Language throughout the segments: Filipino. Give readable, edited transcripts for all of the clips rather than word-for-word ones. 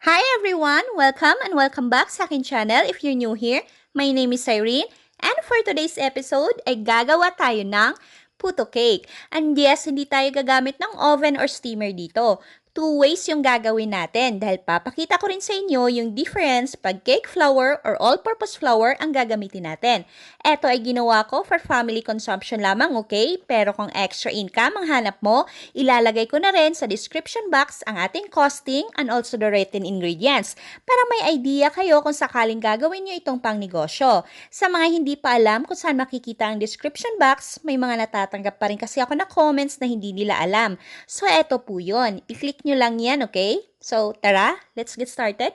Hi everyone! Welcome and welcome back sa akin channel. If you're new here, my name is Irene and for today's episode ay gagawa tayo ng Putocake. And yes, hindi tayo gagamit ng oven or steamer dito. Two ways yung gagawin natin dahil papakita ko rin sa inyo yung difference pag cake flour or all-purpose flour ang gagamitin natin. Ito ay ginawa ko for family consumption lamang, okay? Pero kung extra income ang hanap mo, ilalagay ko na rin sa description box ang ating costing and also the written ingredients para may idea kayo kung sakaling gagawin nyo itong pangnegosyo. Sa mga hindi pa alam kung saan makikita ang description box, may mga natatanggap pa rin kasi ako na comments na hindi nila alam. So, eto po yun. I-click nyo lang yan, okay? So, tara, let's get started.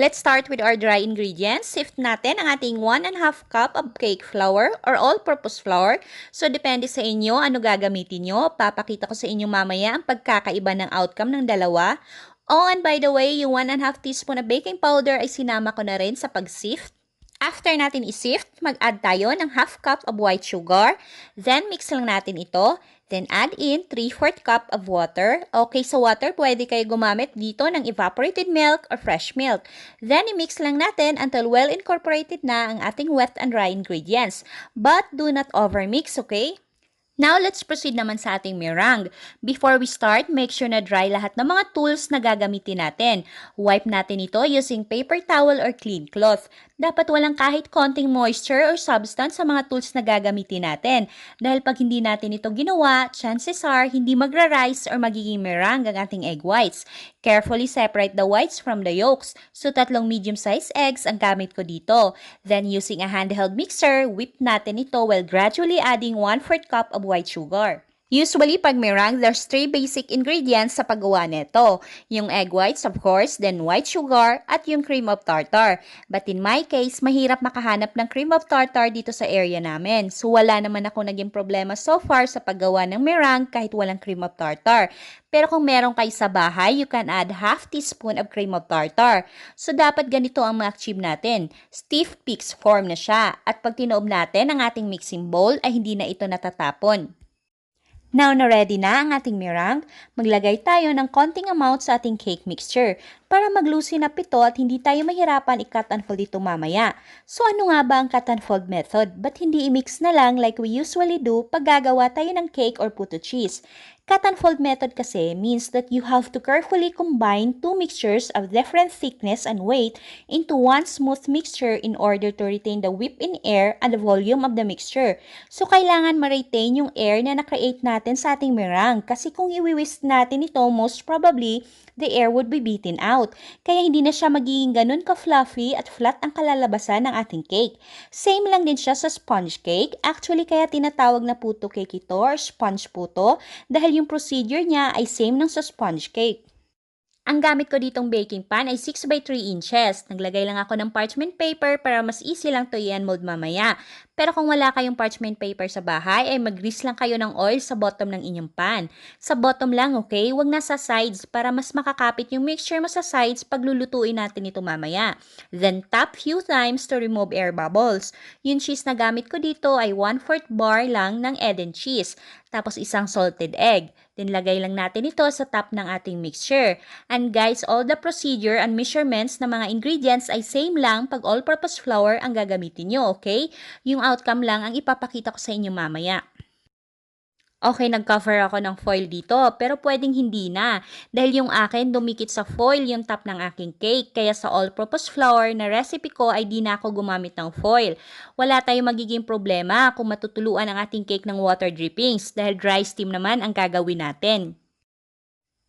Let's start with our dry ingredients. Sift natin ang ating 1½ cup of cake flour or all-purpose flour. So, depende sa inyo ano gagamitin nyo. Papakita ko sa inyo mamaya ang pagkakaiba ng outcome ng dalawa. Oh, and by the way, yung 1½ teaspoon of baking powder ay sinama ko na rin sa pag-sift. After natin i-sift, mag-add tayo ng ½ cup of white sugar. Then, mix lang natin ito. Then, add in 3/4 cup of water. Okay, sa water, pwede kayo gumamit dito ng evaporated milk or fresh milk. Then, i-mix lang natin until well incorporated na ang ating wet and dry ingredients. But, do not overmix, okay? Now, let's proceed naman sa ating meringue. Before we start, make sure na dry lahat ng mga tools na gagamitin natin. Wipe natin ito using paper towel or clean cloth. Dapat walang kahit konting moisture or substance sa mga tools na gagamitin natin. Dahil pag hindi natin ito ginawa, chances are hindi magra-rise or magiging meringue ang ating egg whites. Carefully separate the whites from the yolks. So, 3 medium-sized eggs ang gamit ko dito. Then, using a handheld mixer, whip natin ito while gradually adding 1/4 cup of white sugar. Usually, pag meringue, there's 3 basic ingredients sa paggawa nito. Yung egg whites, of course, then white sugar, at yung cream of tartar. But in my case, mahirap makahanap ng cream of tartar dito sa area namin. So, wala naman ako naging problema so far sa paggawa ng meringue kahit walang cream of tartar. Pero kung meron kayo sa bahay, you can add ½ teaspoon of cream of tartar. So, dapat ganito ang ma-achieve natin. Stiff peaks form na siya. At pag tinoob natin ang ating mixing bowl, ay hindi na ito natatapon. Now na ready na ang ating meringue, maglagay tayo ng konting amount sa ating cake mixture para mag-loosen up ito at hindi tayo mahirapan i-cut and fold ito mamaya. So ano nga ba ang cut and fold method? Ba't hindi i-mix na lang like we usually do pag gagawa tayo ng cake or puto cheese? Cut and fold method kasi means that you have to carefully combine two mixtures of different thickness and weight into one smooth mixture in order to retain the whip-in air and the volume of the mixture. So, kailangan ma-retain yung air na na-create natin sa ating meringue kasi kung i-whisk natin ito, most probably, the air would be beaten out. Kaya hindi na siya magiging ganun ka-fluffy at flat ang kalalabasan ng ating cake. Same lang din siya sa sponge cake. Actually, kaya tinatawag na puto cake ito or sponge puto dahil yung procedure niya ay same ng sa sponge cake. Ang gamit ko ditong baking pan ay 6 by 3 inches. Naglagay lang ako ng parchment paper para mas easy lang to i-unmold mamaya. Pero kung wala kayong parchment paper sa bahay, ay mag-grease lang kayo ng oil sa bottom ng inyong pan. Sa bottom lang, okay? Huwag na sa sides para mas makakapit yung mixture mo sa sides pag lulutuin natin ito mamaya. Then tap few times to remove air bubbles. Yung cheese na gamit ko dito ay 1/4 bar lang ng Eden cheese. Tapos isang salted egg. Then lagay lang natin ito sa top ng ating mixture. And guys, all the procedure and measurements ng mga ingredients ay same lang pag all-purpose flour ang gagamitin nyo, okay? Yung outcome lang ang ipapakita ko sa inyo mamaya. Okay, nag-cover ako ng foil dito, pero pwedeng hindi na. Dahil yung akin, dumikit sa foil yung top ng aking cake. Kaya sa all-purpose flour na recipe ko ay di na ako gumamit ng foil. Wala tayong magiging problema kung matutuluan ang ating cake ng water drippings dahil dry steam naman ang gagawin natin.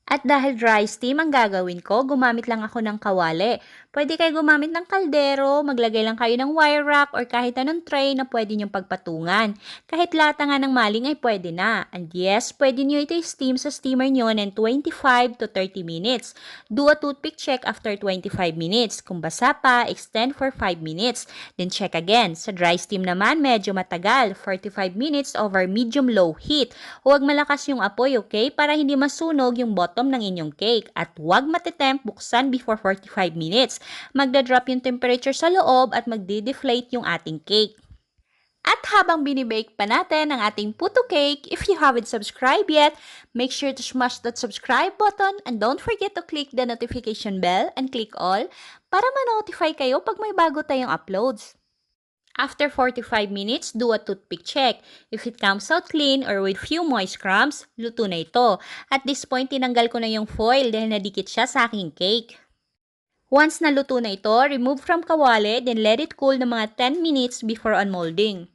At dahil dry steam ang gagawin ko, gumamit lang ako ng kawali. Pwede kayo gumamit ng kaldero, maglagay lang kayo ng wire rack or kahit anong tray na pwede niyong pagpatungan. Kahit lata nga ng maling ay pwede na. And yes, pwede niyo ito steam sa steamer niyo ng 25 to 30 minutes. Do a toothpick check after 25 minutes. Kung basa pa, extend for 5 minutes. Then check again. Sa dry steam naman, medyo matagal, 45 minutes over medium-low heat. Huwag malakas yung apoy, okay? Para hindi masunog yung bottom ng inyong cake at huwag matitempt buksan before 45 minutes. Magda-drop yung temperature sa loob at magde-deflate yung ating cake. At habang binibake pa natin ang ating Putocake, if you haven't subscribed yet, make sure to smash that subscribe button and don't forget to click the notification bell and click all para ma-notify kayo pag may bago tayong uploads. After 45 minutes, do a toothpick check. If it comes out clean or with few moist crumbs, luto na ito. At this point, tinanggal ko na yung foil dahil nadikit siya sa aking cake. Once naluto na ito, remove from kawali, then let it cool ng mga 10 minutes before unmolding.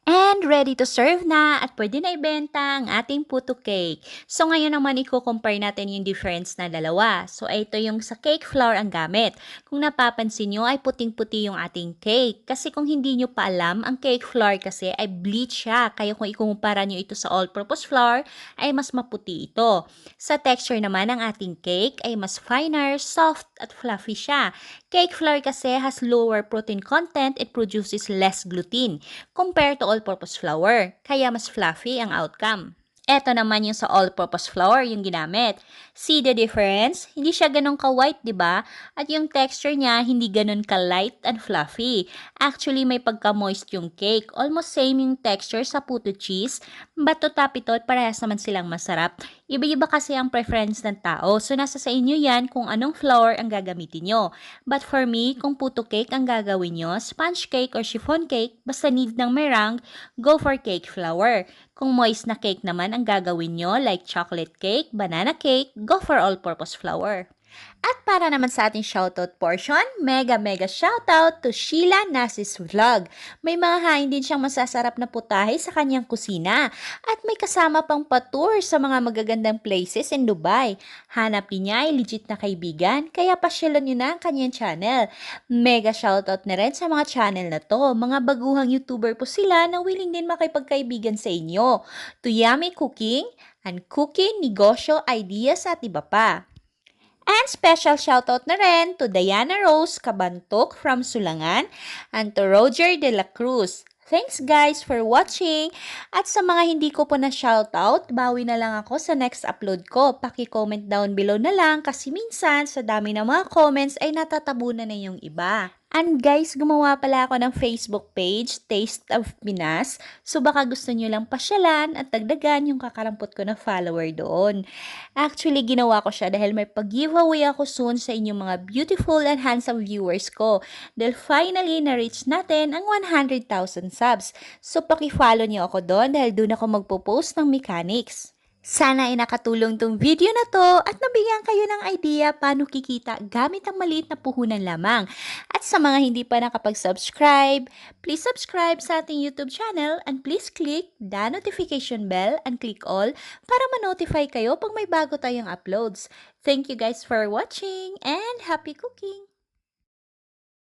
And ready to serve na at pwede na ibenta ang ating Putocake. So ngayon naman i-compare natin yung difference na dalawa. So ito yung sa cake flour ang gamit. Kung napapansin nyo ay puting-puti yung ating cake. Kasi kung hindi nyo pa alam, ang cake flour kasi ay bleach siya. Kaya kung ikukumpara nyo ito sa all-purpose flour, ay mas maputi ito. Sa texture naman ng ating cake ay mas finer, soft at fluffy siya. Cake flour kasi has lower protein content, it produces less gluten compared to all-purpose flour, kaya mas fluffy ang outcome. Ito naman yung sa all-purpose flour yung ginamit. See the difference? Hindi siya ganun ka-white, di ba? At yung texture niya hindi ganun ka-light and fluffy. Actually, may pagka-moist yung cake. Almost same yung texture sa puto cheese, but to top ito, parehas naman silang masarap. Iba-iba kasi ang preference ng tao, so nasa sa inyo yan kung anong flour ang gagamitin nyo. But for me, kung puto cake ang gagawin nyo, sponge cake or chiffon cake, basta need ng meringue, go for cake flour. Kung moist na cake naman ang gagawin nyo, like chocolate cake, banana cake, go for all-purpose flour. At para naman sa ating shoutout portion, mega shoutout to Sheila Nasis Vlog. May mga hain din siyang masasarap na putahe sa kanyang kusina. At may kasama pang pa-tour sa mga magagandang places in Dubai. Hanapin niya ay legit na kaibigan, kaya pasyalan niyo na ang kanyang channel. Mega shoutout na rin sa mga channel na to. Mga baguhang YouTuber po sila na willing din makipagkaibigan sa inyo. To Yummy Cooking and Cooking, Negosyo, Ideas at iba pa. And special shoutout na rin to Diana Rose Cabantok from Sulangan and to Roger De La Cruz. Thanks guys for watching! At sa mga hindi ko po na shoutout, bawi na lang ako sa next upload ko. Paki-comment down below na lang kasi minsan sa dami ng mga comments ay natatabunan na yung iba. And guys, gumawa pala ako ng Facebook page, Taste of Pinas. So baka gusto nyo lang pasyalan at dagdagan yung kakarampot ko na follower doon. Actually, ginawa ko siya dahil may pag-giveaway ako soon sa inyong mga beautiful and handsome viewers ko. Dahil finally, na-reach natin ang 100,000 subs. So paki-follow nyo ako doon dahil doon ako magpo-post ng mechanics. Sana ay nakatulong tong video na to at nabigyan kayo ng idea paano kikita gamit ang maliit na puhunan lamang. At sa mga hindi pa nakapag-subscribe, please subscribe sa ating YouTube channel and please click the notification bell and click all para ma-notify kayo pag may bago tayong uploads. Thank you guys for watching and happy cooking!